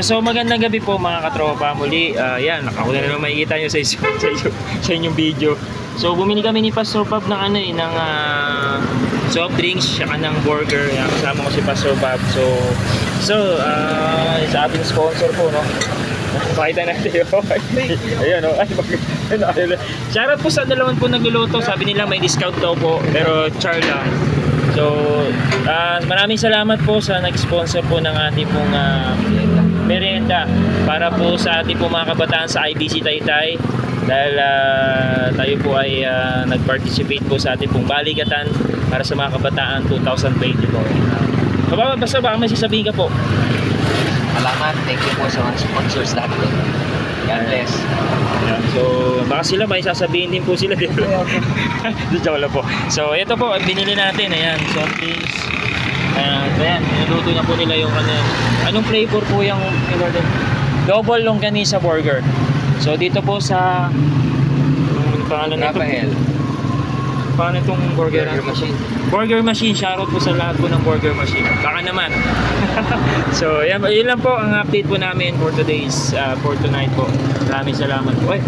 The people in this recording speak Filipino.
So magandang gabi po mga katropa. Muli, yan, nakakuna na naman makikita nyo sa inyong video. So bumili kami ni Pastor Bob ng ng soft drinks, saka ng burger. Yan, kasama ko si Pastor Bob. Sa ating sponsor po, no? Pakita natin yun. Ayan, no? Shoutout po sa dalawan po nagluluto. Sabi nila may discount daw po, pero char lang. So, maraming salamat po sa nag-sponsor po ng ating pong merienda para po sa ating po mga kabataan sa IBC Taytay, dahil tayo po ay nag-participate po sa ating pong baligatan para sa mga kabataan 2020 po. Basta baka may sasabihin ka po. Salamat, thank you po sa mga sponsors lahat po. God bless. Ayan. So, baka sila may sasabihin din po sila dito. Joke lang po. So, ito po, binili natin. Ayan, soft drinks. Ayan, niluto na po nila yung anong flavor po yung in-order? Double longganisa burger. So, dito po sa pangalan nito. Rafael. Paano itong burger? Burger machine. Burger machine. Shoutout po sa lahat po ng burger machine. Baka naman. So, yun lang po ang update po namin for tonight po. Maraming salamat po.